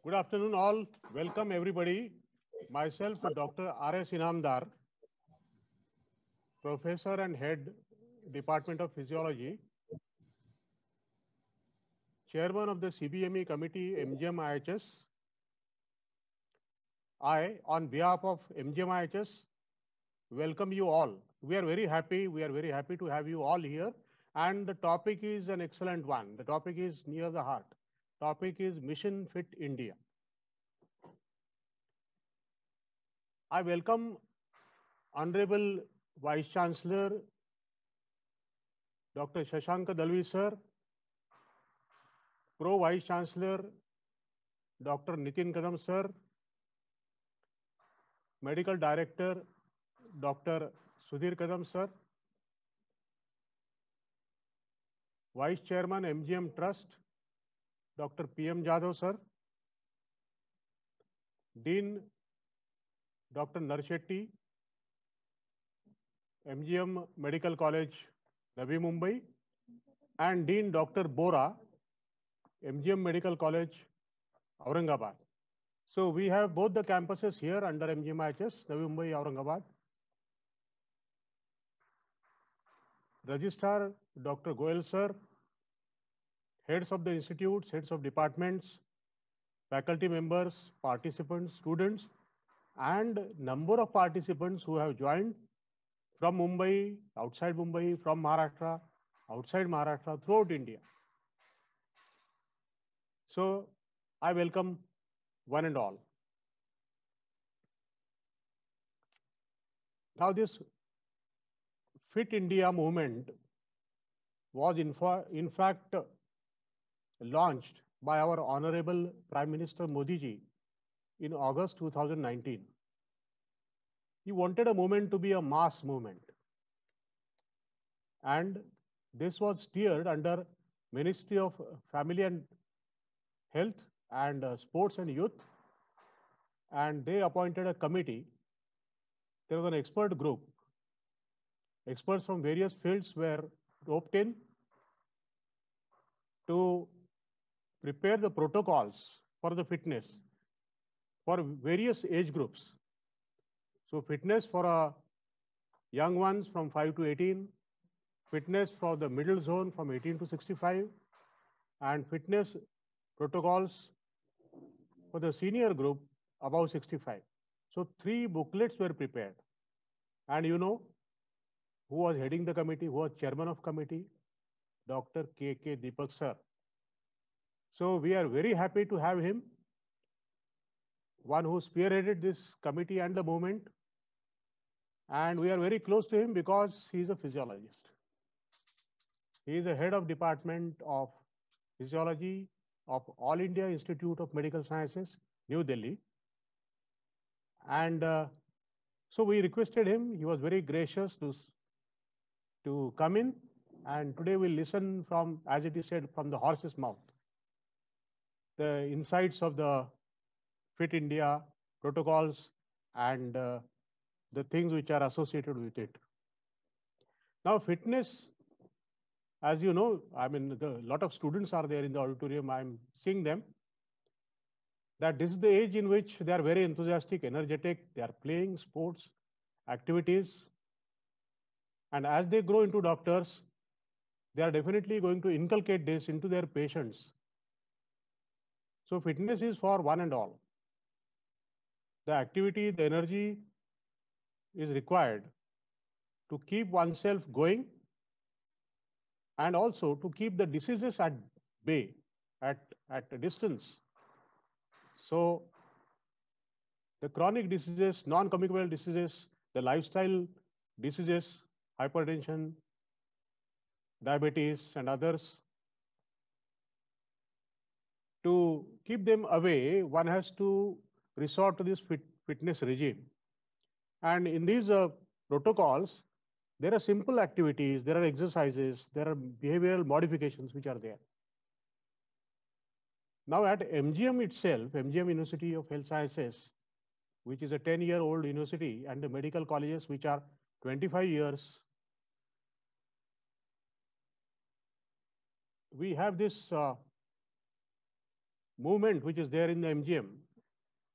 Good afternoon, all. Welcome, everybody. Myself, Dr. R.S. Inamdar, Professor and Head, Department of Physiology, Chairman of the CBME Committee, MGM-IHS. I, on behalf of MGM-IHS, welcome you all. We are very happy to have you all here. And the topic is an excellent one. The topic is near the heart. Topic is Mission Fit India. I welcome Honorable Vice Chancellor Dr. Shashank Dalvi sir, Pro Vice Chancellor Dr. Nitin Kadam sir, Medical Director Dr. Sudhir Kadam sir, Vice Chairman MGM Trust Dr. PM Jadhav sir, Dean Dr. Narshetty, MGM Medical College, Navi Mumbai, and Dean Dr. Bora, MGM Medical College, Aurangabad. So we have both the campuses here under MGMIHS, Navi Mumbai, Aurangabad. Registrar Dr. Goel sir, heads of the institutes, heads of departments, faculty members, participants, students, and number of participants who have joined from Mumbai, outside Mumbai, from Maharashtra, outside Maharashtra, throughout India. So I welcome one and all. Now this Fit India movement was in fact launched by our Honorable Prime Minister Modi ji in August 2019. He wanted a movement to be a mass movement. And this was steered under Ministry of Family and Health and Sports and Youth. And they appointed a committee. There was an expert group. Experts from various fields were roped in to prepare the protocols for the fitness for various age groups. So fitness for young ones from 5 to 18, fitness for the middle zone from 18 to 65, and fitness protocols for the senior group above 65. So 3 booklets were prepared. And you know who was heading the committee, who was chairman of committee? Dr. K.K. Deepak sir. So we are very happy to have him, one who spearheaded this committee and the movement. And we are very close to him because he is a physiologist. He is the head of department of physiology of All India Institute of Medical Sciences, New Delhi. And so we requested him. He was very gracious to come in. And today we'll listen from, as it is said, from the horse's mouth, the insights of the Fit India protocols and the things which are associated with it. Now, fitness, as you know, I mean, a lot of students are there in the auditorium. I'm seeing them. That this is the age in which they are very enthusiastic, energetic. They are playing sports, activities. And as they grow into doctors, they are definitely going to inculcate this into their patients. So fitness is for one and all. The activity, the energy is required to keep oneself going and also to keep the diseases at bay, at a distance. So the chronic diseases, non-communicable diseases, the lifestyle diseases, hypertension, diabetes, and others, to keep them away, one has to resort to this fitness regime. And in these protocols, there are simple activities, there are exercises, there are behavioral modifications which are there. Now at MGM itself, MGM University of Health Sciences, which is a 10-year-old university, and the medical colleges which are 25 years, we have this movement which is there in the MGM,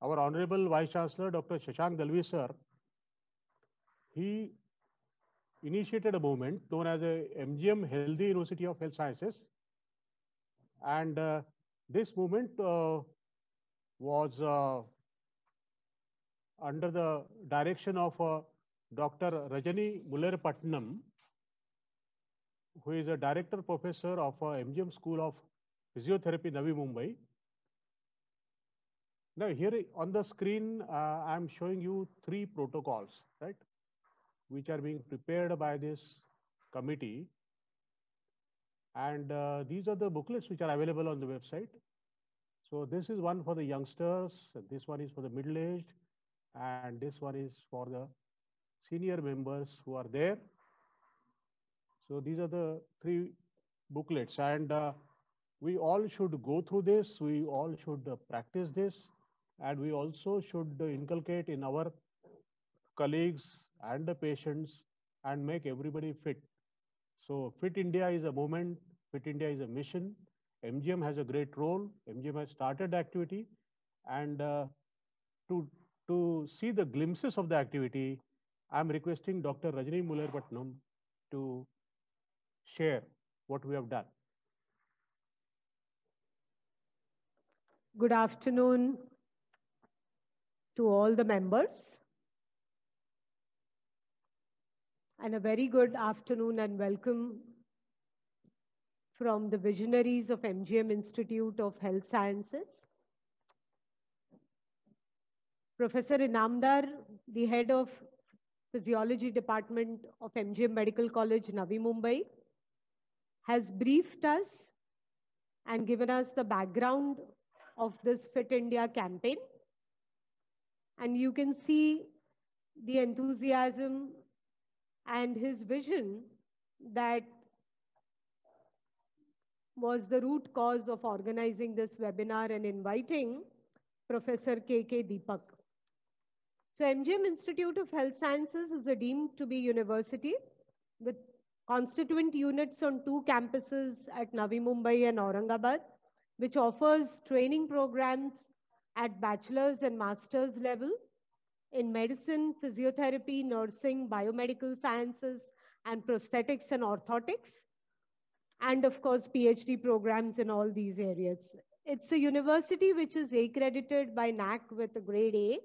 our Honorable Vice Chancellor, Dr. Shashank Dalvi sir, he initiated a movement known as a MGM Healthy University of Health Sciences. And this movement was under the direction of Dr. Rajani Mullerpatnam, who is a director professor of MGM School of Physiotherapy, Navi Mumbai. Now here on the screen, I am showing you 3 protocols, right, which are being prepared by this committee. And these are the booklets which are available on the website. So this is one for the youngsters, this one is for the middle-aged, and this one is for the senior members who are there. So these are the 3 booklets, and we all should go through this, we all should practice this, and we also should inculcate in our colleagues and the patients and make everybody fit. So Fit India is a movement, Fit India is a mission. MGM has a great role. MGM has started the activity, and to see the glimpses of the activity, I'm requesting Dr. Rajani Mullerpatnam to share what we have done. Good afternoon to all the members, and a very good afternoon and welcome from the visionaries of MGM Institute of Health Sciences. Professor Inamdar, the head of Physiology Department of MGM Medical College, Navi Mumbai, has briefed us and given us the background of this Fit India campaign. And you can see the enthusiasm and his vision that was the root cause of organizing this webinar and inviting Professor K.K. Deepak. So MGM Institute of Health Sciences is a deemed to be university with constituent units on 2 campuses at Navi Mumbai and Aurangabad, which offers training programs at bachelor's and master's level in medicine, physiotherapy, nursing, biomedical sciences, and prosthetics and orthotics, and of course, PhD programs in all these areas. It's a university which is accredited by NAC with a grade A.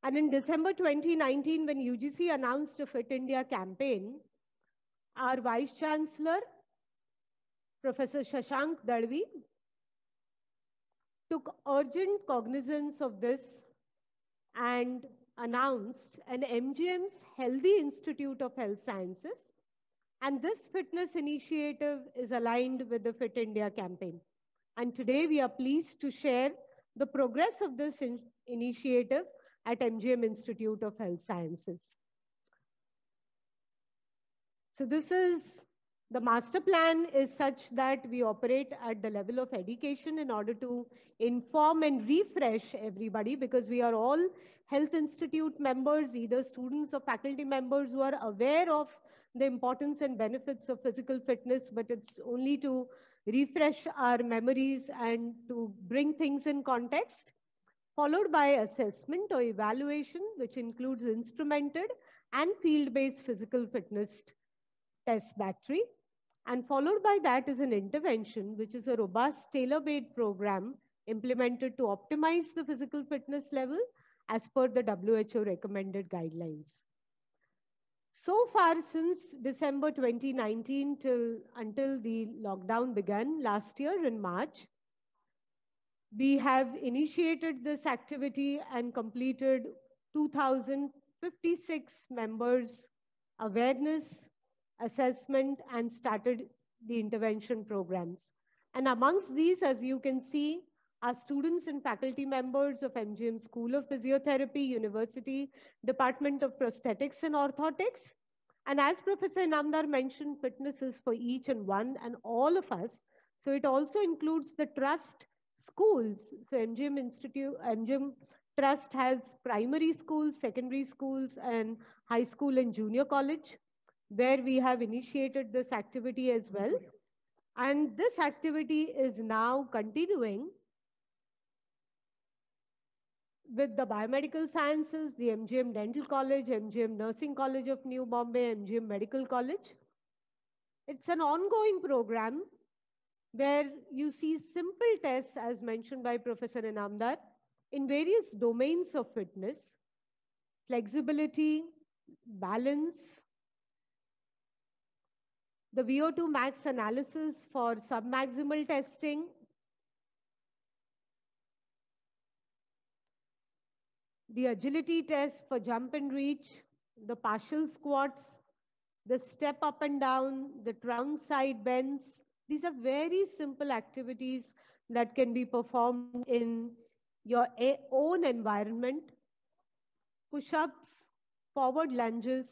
And in December 2019, when UGC announced a Fit India campaign, our Vice Chancellor, Professor Shashank Dalvi, took urgent cognizance of this and announced an MGM's Healthy Institute of Health Sciences. And this fitness initiative is aligned with the Fit India campaign. And today we are pleased to share the progress of this initiative at MGM Institute of Health Sciences. So this is, the master plan is such that we operate at the level of education in order to inform and refresh everybody, because we are all health institute members, either students or faculty members who are aware of the importance and benefits of physical fitness, but it's only to refresh our memories and to bring things in context, followed by assessment or evaluation, which includes instrumented and field-based physical fitness test battery. And followed by that is an intervention, which is a robust tailor-made program implemented to optimize the physical fitness level as per the WHO recommended guidelines. So far, since December 2019 until the lockdown began last year in March, we have initiated this activity and completed 2,056 members awareness, assessment, and started the intervention programs. And amongst these, as you can see, are students and faculty members of MGM School of Physiotherapy, University Department of Prosthetics and Orthotics. And as Professor Inamdar mentioned, fitness is for each and one and all of us. So it also includes the trust schools. So MGM Trust has primary schools, secondary schools, and high school and junior college, where we have initiated this activity as well. And this activity is now continuing with the biomedical sciences, the MGM Dental College, MGM Nursing College of New Bombay, MGM Medical College. It's an ongoing program where you see simple tests, as mentioned by Professor Inamdar, in various domains of fitness: flexibility, balance, the VO2 max analysis for submaximal testing, the agility test for jump and reach, the partial squats, the step up and down, the trunk side bends. These are very simple activities that can be performed in your own environment. Push-ups, forward lunges,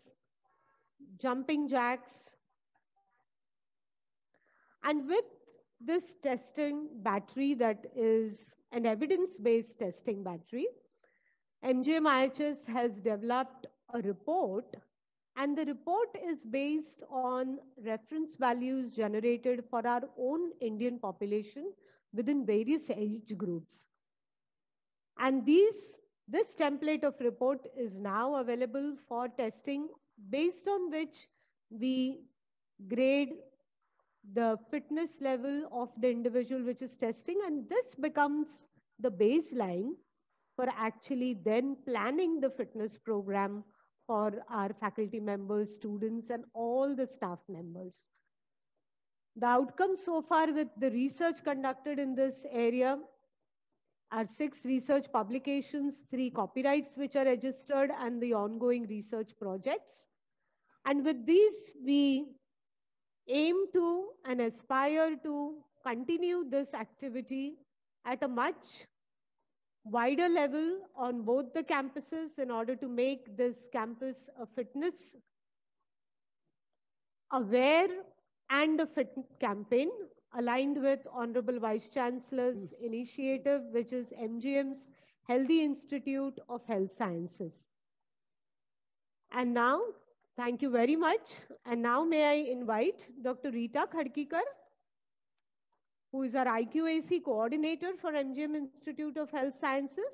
jumping jacks. And with this testing battery, that is an evidence-based testing battery, MGM IHS has developed a report, and the report is based on reference values generated for our own Indian population within various age groups. And this template of report is now available for testing, based on which we grade the fitness level of the individual which is testing, and this becomes the baseline for actually then planning the fitness program for our faculty members, students, and all the staff members. The outcomes so far with the research conducted in this area are 6 research publications, 3 copyrights which are registered, and the ongoing research projects. And with these, we aim to and aspire to continue this activity at a much wider level on both the campuses in order to make this campus a fitness aware and a fit campaign aligned with Honorable Vice Chancellor's initiative, which is MGM's Healthy Institute of Health Sciences. And now, thank you very much. And now may I invite Dr. Rita Khadkikar, who is our IQAC coordinator for MGM Institute of Health Sciences,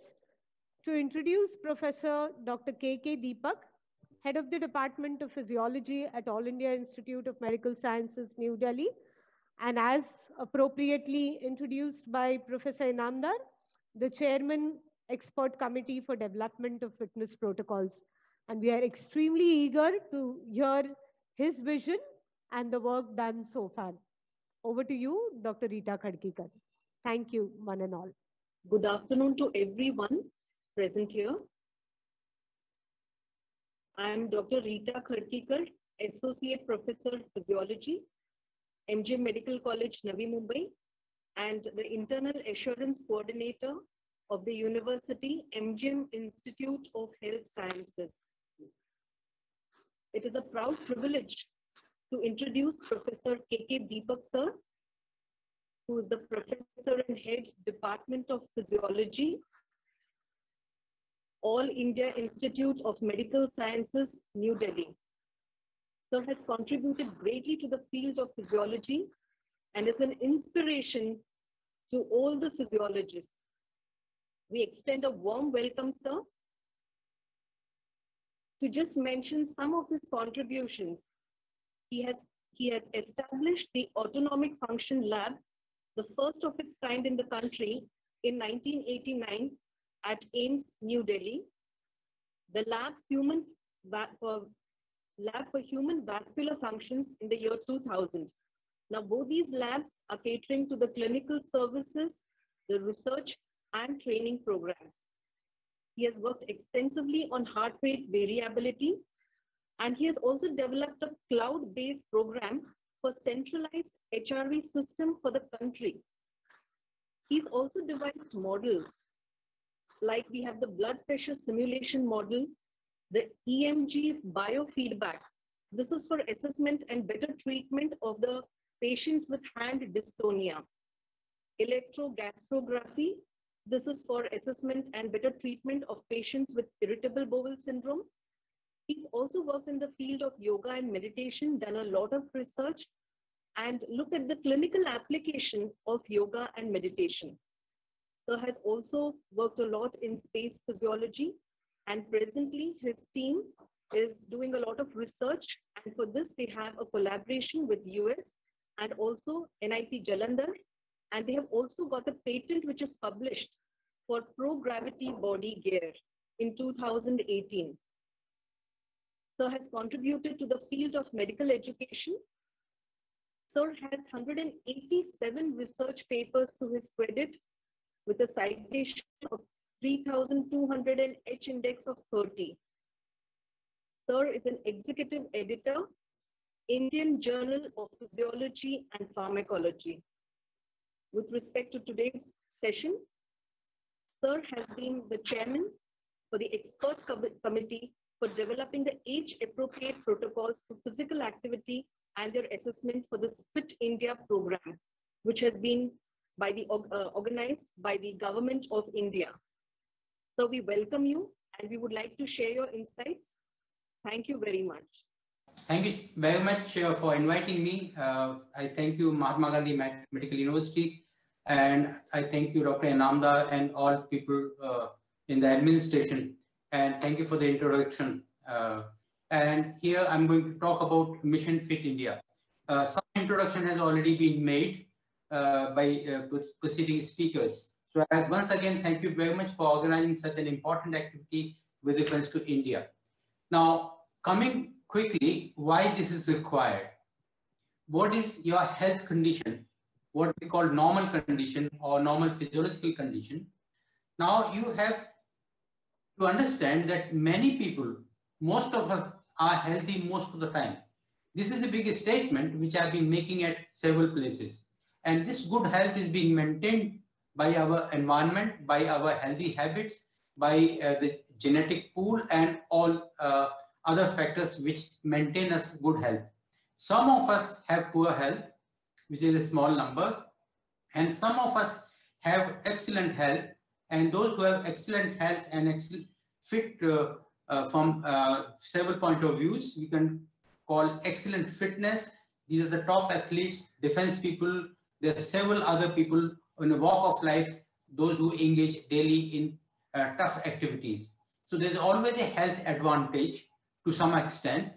to introduce Professor Dr. K.K. Deepak, Head of the Department of Physiology at All India Institute of Medical Sciences, New Delhi, and as appropriately introduced by Professor Inamdar, the Chairman Expert Committee for Development of Fitness Protocols. And we are extremely eager to hear his vision and the work done so far. Over to you, Dr. Rita Khadkikar. Thank you, one and all. Good afternoon to everyone present here. I am Dr. Rita Khadkikar, Associate Professor Physiology, MGM Medical College, Navi Mumbai, and the Internal Assurance Coordinator of the University MGM Institute of Health Sciences. It is a proud privilege to introduce Professor K.K. Deepak sir, who is the Professor and Head Department of Physiology, All India Institute of Medical Sciences, New Delhi. Sir has contributed greatly to the field of physiology and is an inspiration to all the physiologists. We extend a warm welcome, sir. To just mention some of his contributions, he has established the Autonomic Function Lab, the first of its kind in the country, in 1989 at AIIMS, New Delhi. The Lab for Human Vascular Functions in the year 2000. Now, both these labs are catering to the clinical services, the research and training programs. He has worked extensively on heart rate variability, and he has also developed a cloud-based program for centralized HRV system for the country. He's also devised models, like we have the blood pressure simulation model, the EMG biofeedback. This is for assessment and better treatment of the patients with hand dystonia. Electrogastrography. This is for assessment and better treatment of patients with irritable bowel syndrome. He's also worked in the field of yoga and meditation, done a lot of research, and looked at the clinical application of yoga and meditation. Sir has also worked a lot in space physiology, and presently his team is doing a lot of research, and for this they have a collaboration with US and also NIT Jalandhar, and they have also got a patent which is published for pro-gravity body gear in 2018. Sir has contributed to the field of medical education. Sir has 187 research papers to his credit with a citation of 3,200 and H index of 30. Sir is an executive editor, Indian Journal of Physiology and Pharmacology. With respect to today's session, Sir has been the chairman for the expert committee for developing the age-appropriate protocols for physical activity and their assessment for the Fit India program, which has been organized by the Government of India. So we welcome you and we would like to share your insights. Thank you very much. Thank you very much for inviting me. I thank you, Mahatma Gandhi Medical University, and I thank you, Dr. Inamdar, and all people in the administration. And thank you for the introduction. And here I'm going to talk about Mission Fit India. Some introduction has already been made by preceding speakers. So once again, thank you very much for organizing such an important activity with reference to India. Now, coming quickly, why this is required. What is your health condition? What we call normal condition or normal physiological condition. Now you have to understand that many people, most of us are healthy most of the time. This is a big statement which I've been making at several places. And this good health is being maintained by our environment, by our healthy habits, by the genetic pool and all other factors which maintain us good health. Some of us have poor health, which is a small number, and some of us have excellent health, and those who have excellent health and excellent fit from several point of views, we can call excellent fitness. These are the top athletes, defense people. There are several other people in the walk of life, those who engage daily in tough activities. So there's always a health advantage to some extent,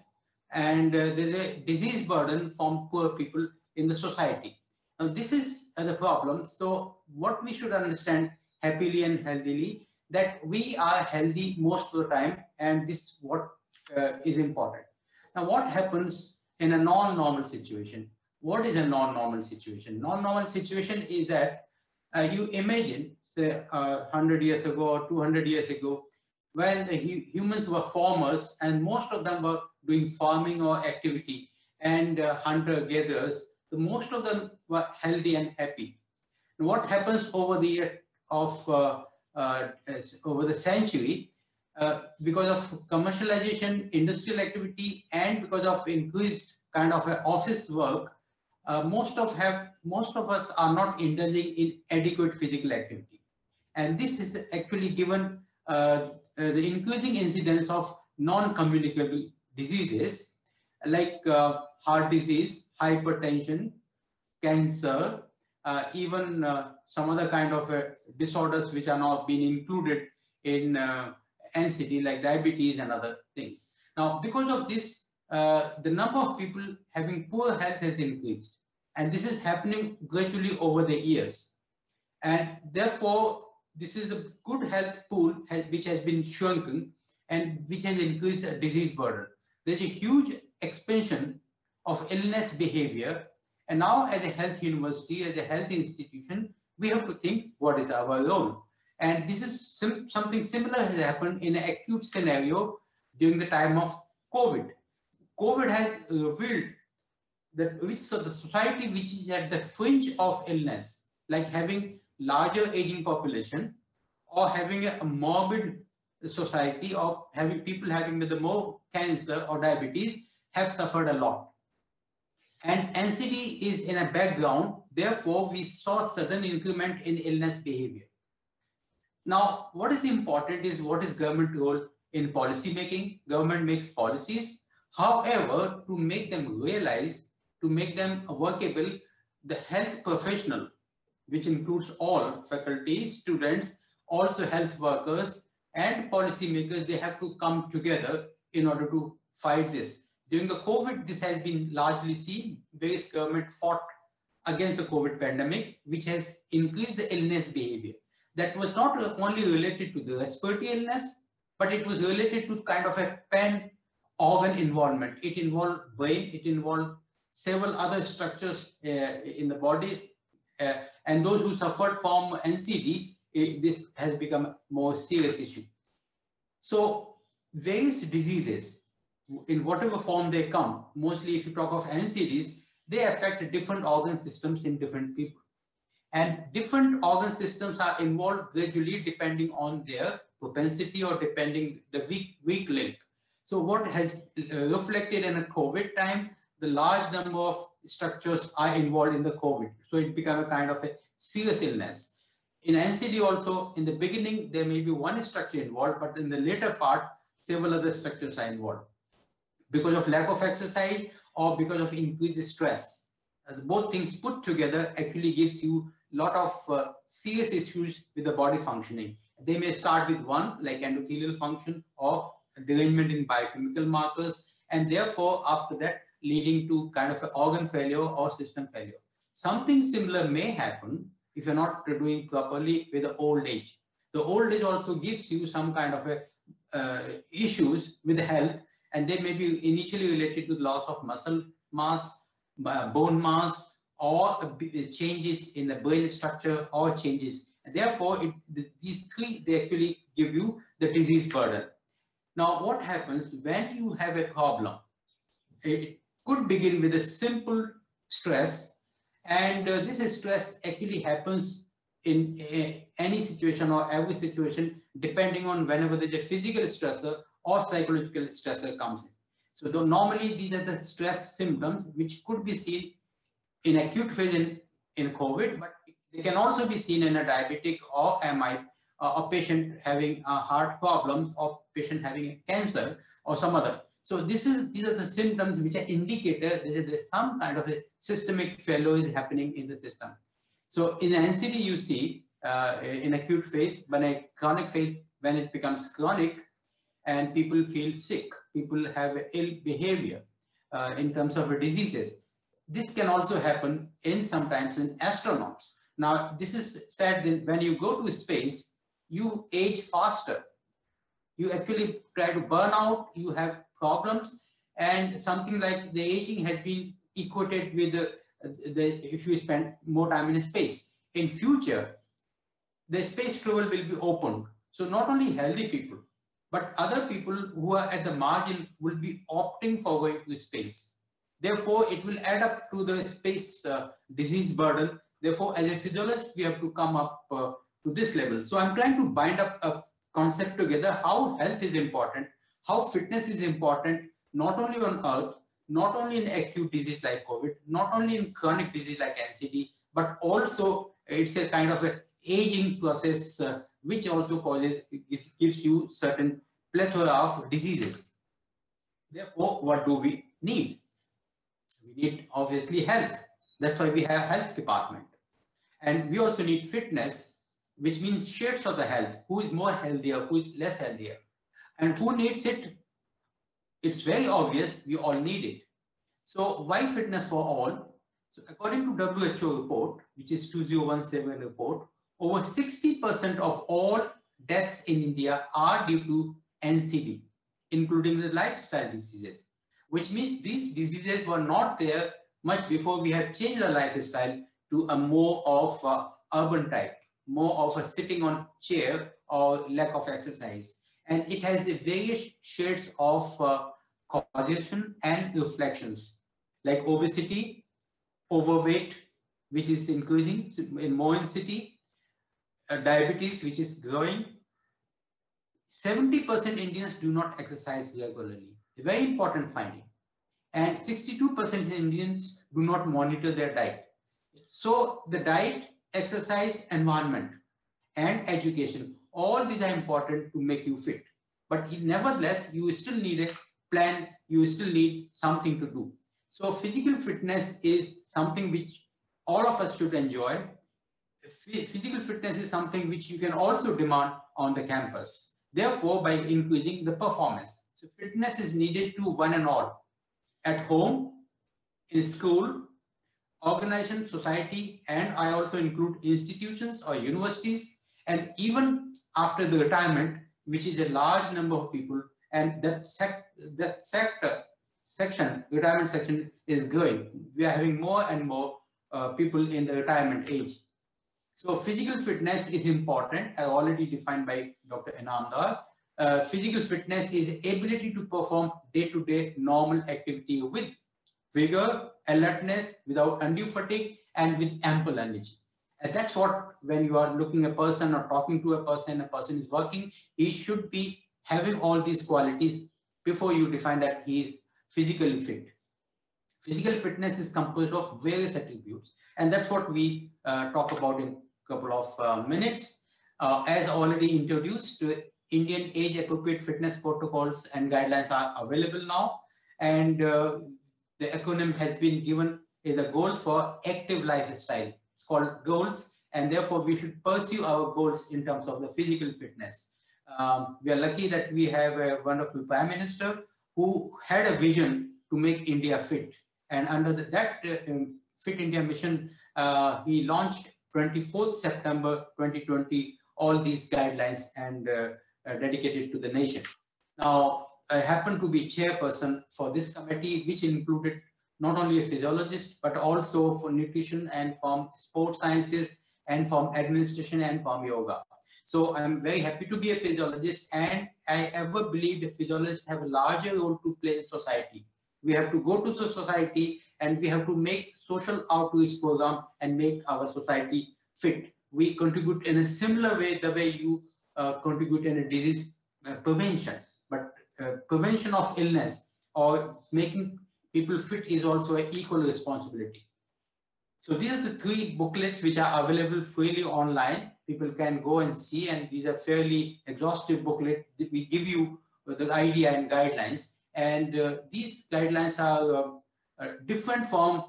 and there's a disease burden from poor people in the society. Now this is the problem. So what we should understand happily and healthily, that we are healthy most of the time, and this is what is important. Now what happens in a non-normal situation? What is a non-normal situation? Non-normal situation is that you imagine, say, 100 years ago or 200 years ago, when the humans were farmers and most of them were doing farming or activity and hunter-gatherers, so most of them were healthy and happy. And what happens over the year of over the century, because of commercialization, industrial activity, and because of increased kind of office work, most of us are not indulging in adequate physical activity, and this is actually given the increasing incidence of non-communicable diseases like heart disease, hypertension, cancer, even some other kind of disorders which are now being included in NCD like diabetes and other things. Now, because of this, the number of people having poor health has increased, and this is happening gradually over the years. And therefore, this is a good health pool which has been shrunken and which has increased the disease burden. There's a huge expansion of illness behavior. And now as a health university, as a health institution, we have to think what is our role. And this is something similar has happened in an acute scenario during the time of COVID. COVID has revealed that the society which is at the fringe of illness, like having larger aging population or having a morbid society or having people having the more cancer or diabetes, have suffered a lot. And NCD is in a background, therefore we saw sudden increment in illness behavior. Now, what is important is what is government role in policy making. Government makes policies. However, to make them realize, to make them workable, the health professional which includes all faculty, students, also health workers and policymakers. They have to come together in order to fight this. During the COVID, this has been largely seen. Various government fought against the COVID pandemic, which has increased the illness behavior. That was not only related to the respiratory illness, but it was related to kind of a pan-organ involvement. It involved brain, it involved several other structures in the body, and those who suffered from NCD, this has become a more serious issue. So various diseases, in whatever form they come, mostly if you talk of NCDs, they affect different organ systems in different people. And different organ systems are involved gradually depending on their propensity or depending the weak link. So what has reflected in a COVID time, the large number of structures are involved in the COVID. So it became a kind of a serious illness. In NCD also, in the beginning, there may be one structure involved, but in the later part, several other structures are involved. Because of lack of exercise or because of increased stress. Both things put together actually gives you a lot of serious issues with the body functioning. They may start with one, like endothelial function or derangement in biochemical markers, and therefore after that leading to kind of an organ failure or system failure. Something similar may happen if you're not doing properly with the old age. The old age also gives you some kind of a issues with the health, and they may be initially related to loss of muscle mass, bone mass, or changes in the brain structure or changes. And therefore, these three, they actually give you the disease burden. Now, what happens when you have a problem? It could begin with a simple stress, and this stress actually happens in any situation or every situation, depending on whenever there's a physical stressor or psychological stressor comes in. So though normally these are the stress symptoms which could be seen in acute phase in COVID, but they can also be seen in a diabetic or MI, a patient having heart problems or patient having a cancer or some other. So these are the symptoms which are indicators that there's some kind of a systemic failure is happening in the system. So in NCD you see in acute phase, when a chronic phase, when it becomes chronic, and people feel sick, people have ill behavior in terms of diseases. This can also happen sometimes in astronauts. Now, this is said that when you go to space, you age faster. You actually try to burn out, you have problems, and something like the aging has been equated with if you spend more time in space. In future, the space travel will be opened. So not only healthy people, but other people who are at the margin will be opting for going to space. Therefore, it will add up to the space disease burden. Therefore, as a physiologist, we have to come up to this level. So I'm trying to bind up a concept together, how health is important, how fitness is important, not only on earth, not only in acute disease like COVID, not only in chronic disease like NCD, but also it's a kind of an aging process which also gives you certain plethora of diseases. Therefore, what do we need? We need obviously health. That's why we have health department. And we also need fitness, which means shades of the health. Who is more healthier, who is less healthier? And who needs it? It's very obvious, we all need it. So why fitness for all? So according to WHO report, which is 2017 report, over 60% of all deaths in India are due to NCD, including the lifestyle diseases, which means these diseases were not there much before we have changed our lifestyle to a more of urban type, more of a sitting on chair or lack of exercise. And it has the various shades of causation and reflections, like obesity, overweight, which is increasing in more in city, diabetes, which is growing. 70% Indians do not exercise regularly, a very important finding. And 62% Indians do not monitor their diet. So the diet, exercise, environment, and education, all these are important to make you fit. But nevertheless, you still need a plan, you still need something to do. So physical fitness is something which all of us should enjoy. physical fitness is something which you can also demand on the campus. Therefore, by increasing the performance. So fitness is needed to one and all. At home, in school, organization, society, and I also include institutions or universities, and even after the retirement, which is a large number of people, and that retirement section is growing. We are having more and more people in the retirement age. So physical fitness is important, as already defined by Dr. Inamdar. Physical fitness is ability to perform day-to-day normal activity with vigor, alertness, without undue fatigue, and with ample energy. And that's what, when you are looking at a person or talking to a person is working, he should be having all these qualities before you define that he is physically fit. Physical fitness is composed of various attributes, and that's what we talk about in a couple of minutes. As already introduced, Indian age-appropriate fitness protocols and guidelines are available now, and the acronym has been given is the goals for active lifestyle. It's called goals, and therefore we should pursue our goals in terms of the physical fitness. We are lucky that we have a wonderful Prime Minister who had a vision to make India fit. And under that Fit India mission, he launched 24th September 2020 all these guidelines and dedicated to the nation. Now, I happen to be chairperson for this committee, which included not only a physiologist, but also for nutrition and from sports sciences and from administration and from yoga. So I'm very happy to be a physiologist, and I ever believe that physiologists have a larger role to play in society. We have to go to the society and we have to make social outreach program and make our society fit. We contribute in a similar way, the way you contribute in a disease prevention, but prevention of illness or making people fit is also an equal responsibility. So these are the 3 booklets which are available freely online. People can go and see, and these are fairly exhaustive booklets. We give you the idea and guidelines, and these guidelines are different from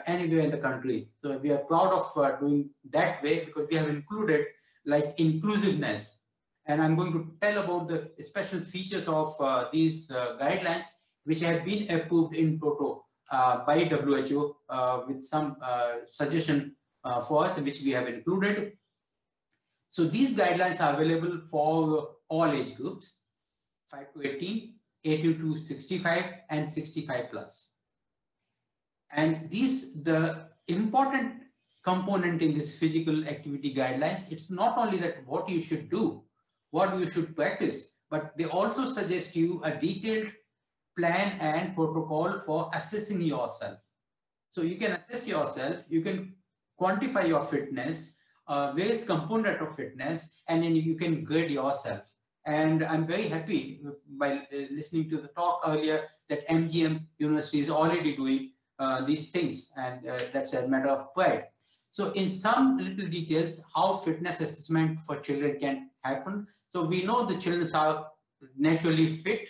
anywhere in the country. So we are proud of doing that way, because we have included like inclusiveness. And I'm going to tell about the special features of these guidelines, which have been approved in toto by WHO with some suggestion for us, which we have included. So these guidelines are available for all age groups, 5 to 18, 18 to 65, and 65 plus. And the important component in this physical activity guidelines, it's not only that what you should do, what you should practice, but they also suggest you a detailed plan and protocol for assessing yourself. So you can assess yourself, you can quantify your fitness, various components of fitness, and then you can grade yourself. And I'm very happy by listening to the talk earlier that MGM University is already doing these things, and that's a matter of pride. So in some little details, how fitness assessment for children can happen. So we know the children are naturally fit.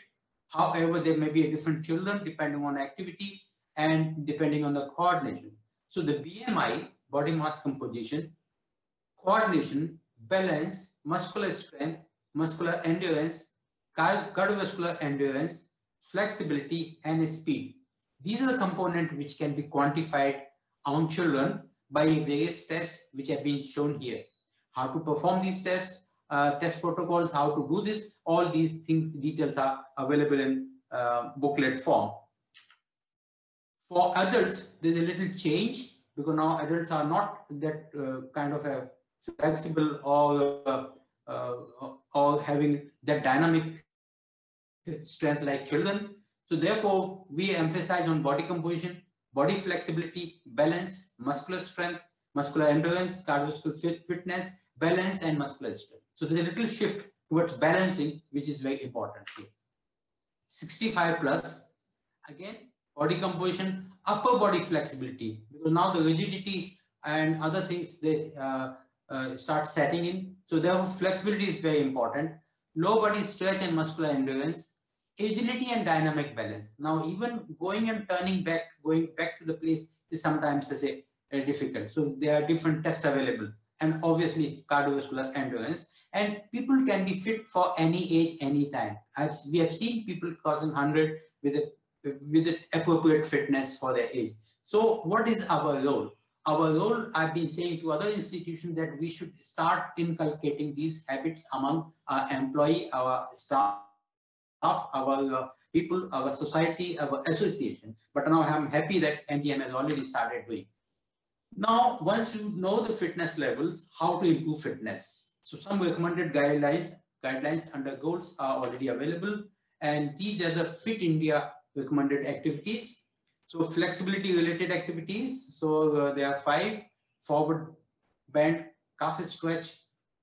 However, there may be a different children depending on activity and depending on the coordination. So the BMI, body mass composition, coordination, balance, muscular strength, muscular endurance, cardiovascular endurance, flexibility, and speed. These are the components which can be quantified on children by various tests which have been shown here. How to perform these tests, test protocols, how to do this, all these things, details are available in booklet form. For adults, there's a little change, because now adults are not that kind of a flexible or having that dynamic strength like children. So therefore, we emphasize on body composition, body flexibility, balance, muscular strength, muscular endurance, cardiovascular fitness, balance, and muscular strength. So there's a little shift towards balancing, which is very important here. 65 plus, again, body composition, upper body flexibility, because now the rigidity and other things, they start setting in. So therefore, flexibility is very important. Low body stretch and muscular endurance, agility and dynamic balance. Now, even going and turning back, going back to the place is sometimes difficult. So there are different tests available. and obviously cardiovascular endurance. And people can be fit for any age, any time. We have seen people crossing 100 with the appropriate fitness for their age. So what is our role? Our role, I've been saying to other institutions that we should start inculcating these habits among our employee, our staff, our people, our society, our association. But now I'm happy that MGM has already started doing. Now, once you know the fitness levels, how to improve fitness. So some recommended guidelines under goals are already available. And these are the Fit India recommended activities. So flexibility related activities. So there are 5: forward bend, calf stretch,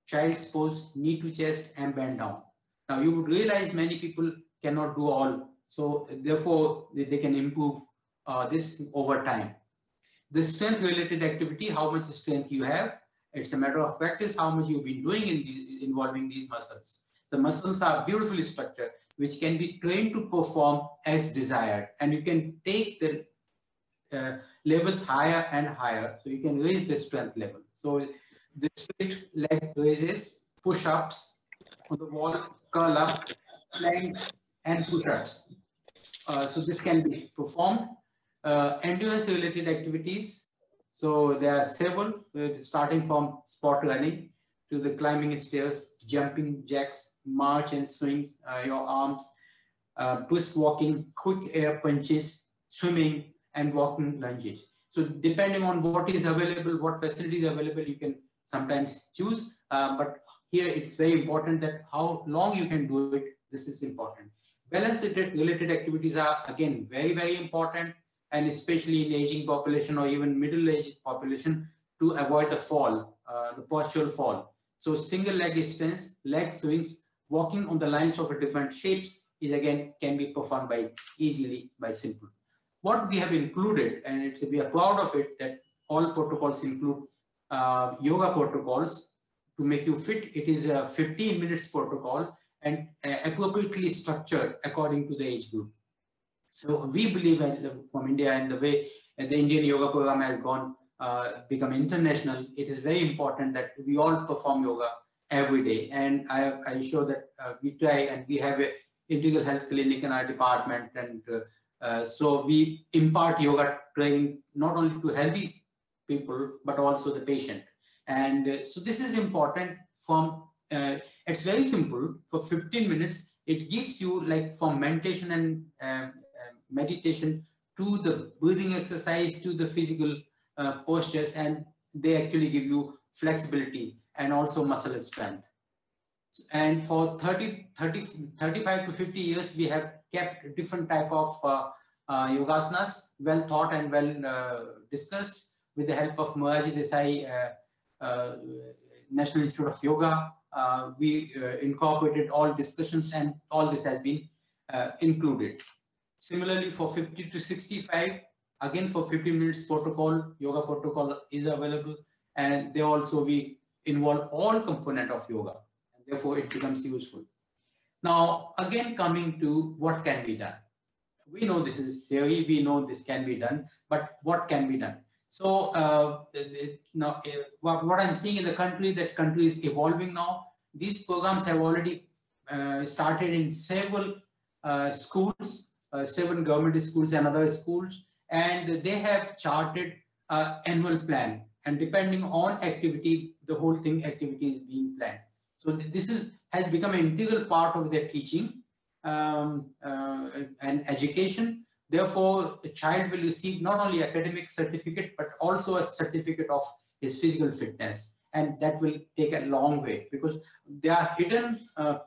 child's pose, knee to chest, and bend down. Now you would realize many people cannot do all. So therefore they can improve this over time. The strength related activity, how much strength you have. It's a matter of practice, how much you've been doing involving these muscles. The muscles are beautifully structured, which can be trained to perform as desired. And you can take the levels higher and higher. So you can raise the strength level. So the straight leg raises, push-ups on the wall, curl up, plank, and push-ups. So this can be performed. Endurance related activities. So there are several, starting from spot running to the climbing stairs, jumping jacks, march and swings your arms, brisk walking, quick air punches, swimming, and walking lunges. So depending on what is available, what facilities available, you can sometimes choose. But here it's very important that how long you can do it. This is important. Balance related activities are again very, very important, and especially in aging population or even middle-aged population, to avoid the fall, the postural fall. So single leg extents, leg swings, walking on the lines of different shapes is again can be performed easily by simple. What we have included, and we are proud of it, that all protocols include yoga protocols to make you fit. It is a 15 minutes protocol and appropriately structured according to the age group. So we believe from India and the way the Indian yoga program has gone, become international, it is very important that we all perform yoga every day. And I show that we try, and we have an integral health clinic in our department. And so we impart yoga training not only to healthy people, but also the patient. And so this is important from, it's very simple. For 15 minutes, it gives you like from meditation and meditation to the breathing exercise to the physical postures, and they actually give you flexibility and also muscle strength. And for 35 to 50 years, we have kept different type of yogasanas, well thought and well discussed with the help of Moraji Desai National Institute of Yoga. We incorporated all discussions, and all this has been included. Similarly, for 50 to 65, again for 15 minutes protocol, yoga protocol is available, and they also we involve all component of yoga, and therefore it becomes useful. Now, again coming to what can be done. We know this is theory, we know this can be done, but what can be done? So now what I'm seeing in the country, that country is evolving now. These programs have already started in several schools, 7 government schools and other schools, and they have charted an annual plan, and depending on activity, the whole activity is being planned. So this has become an integral part of their teaching and education. Therefore, the child will receive not only academic certificate, but also a certificate of his physical fitness. And that will take a long way, because there are hidden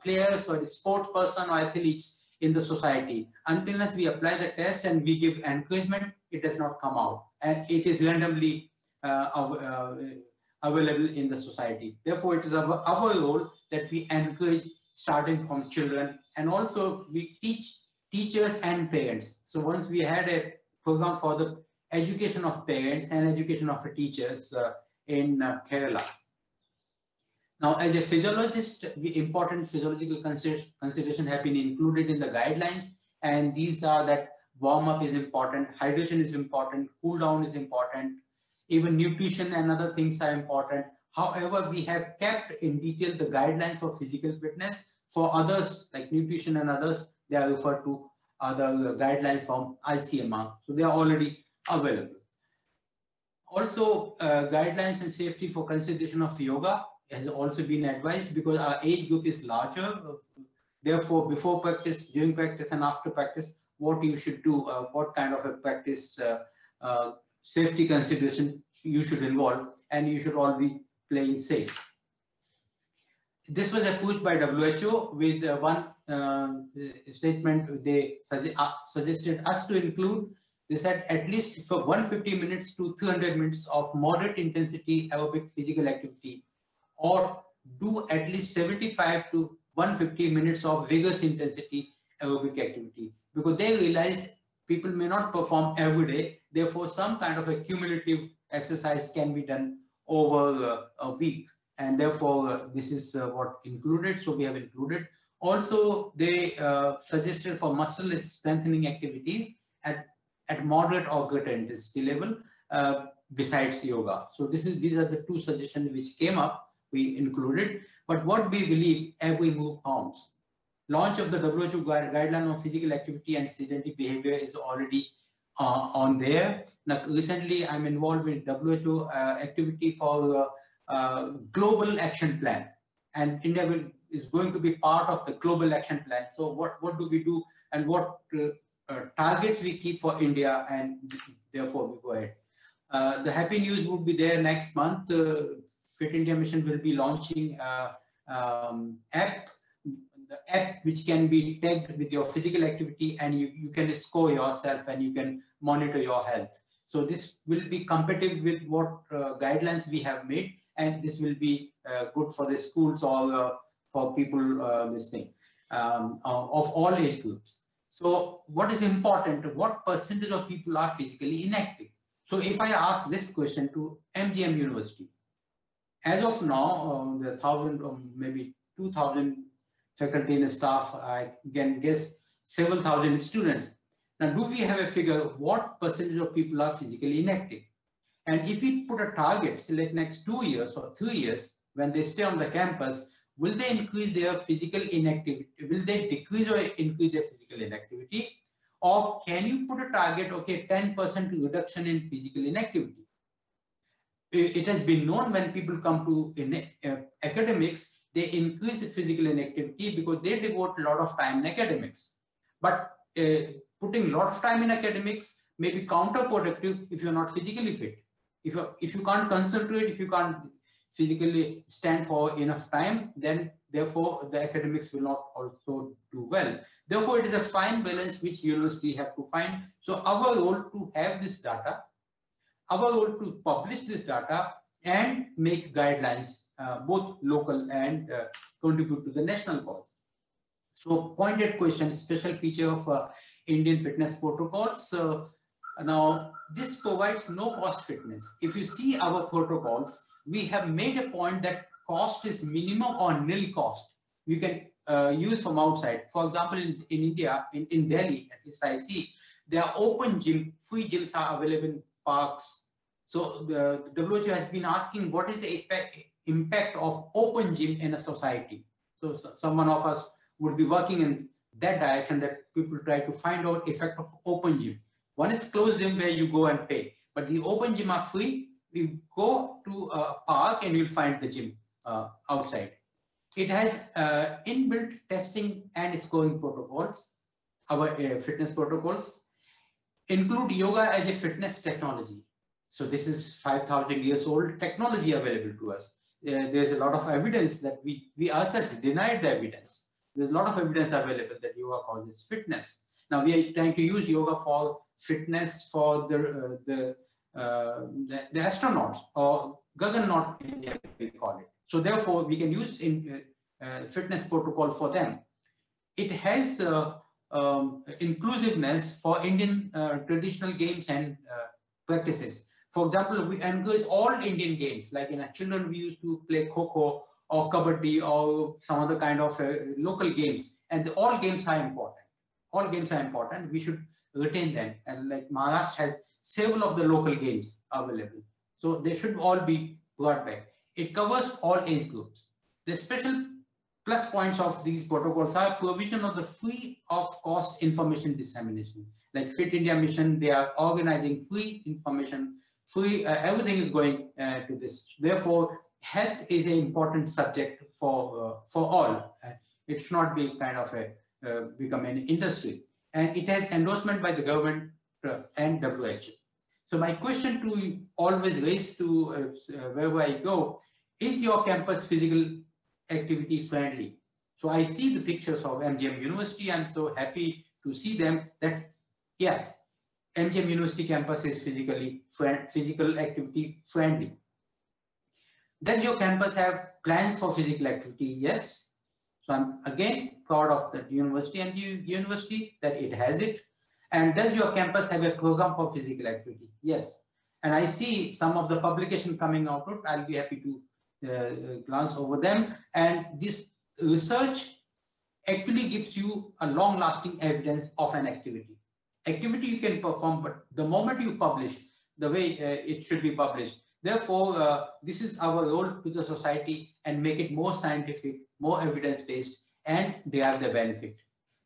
players or sports person or athletes in the society. Until we apply the test and we give encouragement, it does not come out, and it is randomly available in the society. Therefore, it is our role that we encourage starting from children, and also we teach teachers and parents. So once we had a program for the education of parents and education of teachers in Kerala. Now, as a physiologist, important physiological consideration have been included in the guidelines, and these are that warm-up is important, hydration is important, cool down is important, even nutrition and other things are important, However, we have kept in detail the guidelines for physical fitness. For others, like nutrition and others, they are referred to other guidelines from ICMR. So they are already available. Also, guidelines and safety for consideration of yoga has also been advised because our age group is larger. Therefore, before practice, during practice, and after practice, what you should do, what kind of a practice safety consideration you should involve, and you should all be playing safe. This was approved by WHO with one statement they suggested us to include. They said at least for 150 minutes to 200 minutes of moderate intensity aerobic physical activity, or do at least 75 to 150 minutes of vigorous intensity aerobic activity, because they realized people may not perform every day. Therefore, some kind of a cumulative exercise can be done over a week. And therefore, this is what included. So we have included. Also, they suggested for muscle strengthening activities at moderate or greater intensity level besides yoga. So these are the two suggestions which came up, we included. But what we believe, every move counts. Launch of the WHO guideline on physical activity and sedentary behavior is already on there. Now, recently, I'm involved with WHO activity for global action plan, and India is going to be part of the global action plan. So what do we do, and what targets we keep for India, and therefore we go ahead. The happy news would be there next month. Fit India Mission will be launching app, the app which can be tagged with your physical activity, and you can score yourself and you can monitor your health. So this will be compatible with what guidelines we have made, and this will be good for the schools or for people this thing of all age groups. So what is important, what percentage of people are physically inactive? So if I ask this question to MGM University, as of now, the 1,000 or maybe 2,000 faculty and staff, I can guess several thousand students. Now, do we have a figure what percentage of people are physically inactive? And if we put a target, say like next 2 years or 3 years, when they stay on the campus, will they increase their physical inactivity? Will they decrease or increase their physical inactivity? Or can you put a target, okay, 10% reduction in physical inactivity? It has been known when people come to academics, they increase physical inactivity because they devote a lot of time in academics. But putting a lot of time in academics may be counterproductive if you're not physically fit. If you can't concentrate, if you can't physically stand for enough time, then therefore the academics will not also do well. Therefore, it is a fine balance which university have to find. So our role to have this data, our role to publish this data and make guidelines, both local and contribute to the national cause. So pointed question, special feature of Indian fitness protocols. Now, this provides no cost fitness. If you see our protocols, we have made a point that cost is minimum or nil cost. You can use from outside. For example, in India, in Delhi, at least I see, there are open gym, free gyms are available in parks. So the WHO has been asking what is the impact of open gym in a society. So someone of us would be working in that direction, that people try to find out effect of open gym. One is closed gym where you go and pay, but the open gym are free. You go to a park and you'll find the gym outside. It has inbuilt testing and scoring protocols. Our fitness protocols include yoga as a fitness technology. So this is 5,000 years old technology available to us. There's a lot of evidence that we ourselves denied the evidence. There's a lot of evidence available that yoga causes fitness. Now we are trying to use yoga for fitness for the astronauts, or Gaganaut in India we call it. So therefore we can use fitness protocol for them. It has inclusiveness for Indian traditional games and practices. For example, we encourage all Indian games, like in children we used to play Kho-Kho or Kabaddi or some other kind of local games, and all games are important. All games are important. We should retain them, and like Maharashtra has several of the local games available, so they should all be brought back. it covers all age groups. The special plus points of these protocols are provision of the free of cost information dissemination. Like Fit India Mission, they are organizing free information, everything is going to this. Therefore, health is an important subject for all. It should not be kind of become an industry. And it has endorsement by the government and WHO. So my question to you, always raised to wherever I go, is your campus physical activity friendly? So I see the pictures of MGM University. I'm so happy to see them that, yes, MGM University campus is physical activity friendly. Does your campus have plans for physical activity? Yes. So I'm again proud of the university and university that it has it. And does your campus have a program for physical activity? Yes. And I see some of the publication coming out. I'll be happy to glance over them. And this research actually gives you a long-lasting evidence of an activity. Activity you can perform, but the moment you publish, the way it should be published. Therefore, this is our role to the society and make it more scientific, more evidence-based, and derive the benefit.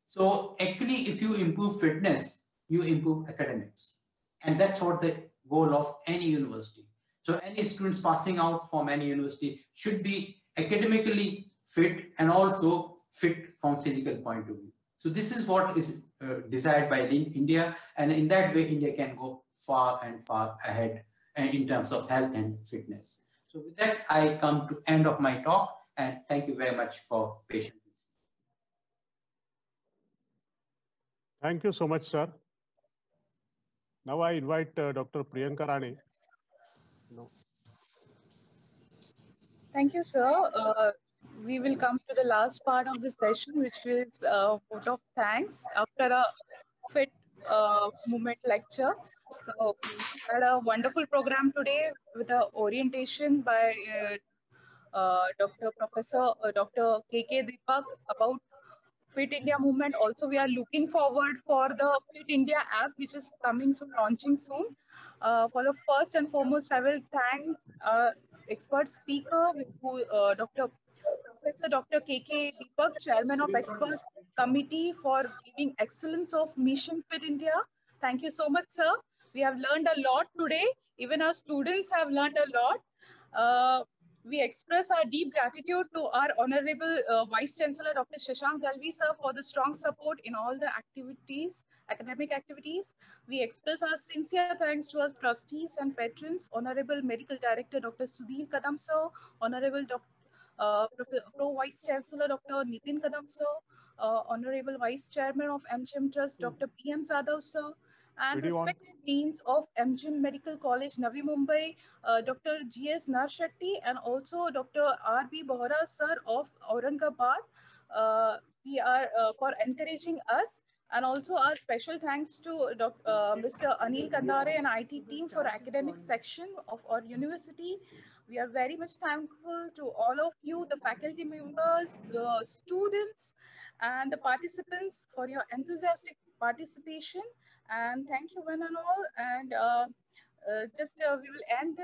So actually, if you improve fitness, you improve academics. And that's what the goal of any university. So any students passing out from any university should be academically fit and also fit from physical point of view. So this is what is desired by India, and in that way, India can go far and far ahead in terms of health and fitness. So with that, I come to end of my talk, and thank you very much for patience. Thank you so much, sir. Now I invite Dr. Priyanka Rane. No. Thank you, sir. We will come to the last part of the session, which is a vote of thanks after a fit movement lecture. So we had a wonderful program today with an orientation by Dr. K.K. Deepak about Fit India movement. Also, we are looking forward for the Fit India app, which is coming soon, launching soon. For the first and foremost, I will thank expert speaker, Professor Dr. K.K. Deepak, Chairman of Expert Committee, for giving excellence of Mission Fit India. Thank you so much, sir. We have learned a lot today. Even our students have learned a lot. We express our deep gratitude to our Honorable Vice Chancellor, Dr. Shashank Dalvi, sir, for the strong support in all the activities, academic activities. We express our sincere thanks to our trustees and patrons, Honorable Medical Director, Dr. Sudhir Kadam, sir, Honorable Pro Vice Chancellor, Dr. Nitin Kadam, sir, Honorable Vice Chairman of MGM Trust, Dr. P.M. Zadav, sir, and respected deans of MGM Medical College, Navi Mumbai, Dr. G.S. Narshetty, and also Dr. R.B. Bohra, sir, of Aurangabad. We are for encouraging us. And also our special thanks to Mr. Anil Kandare and IT team for academic section of our university. We are very much thankful to all of you, the faculty members, the students, and the participants for your enthusiastic participation. And thank you one and all. And we will end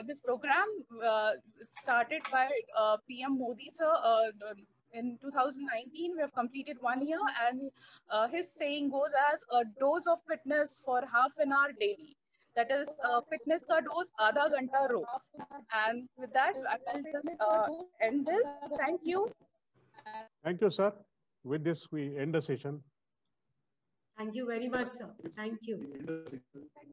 this program started by PM Modi, sir. In 2019, we have completed 1 year, and his saying goes as a dose of fitness for half an hour daily. That is fitness ka dose, Aadha Ghanta Ropes. And with that, I will just end this. Thank you. Thank you, sir. With this, we end the session. Thank you very much, sir. Thank you.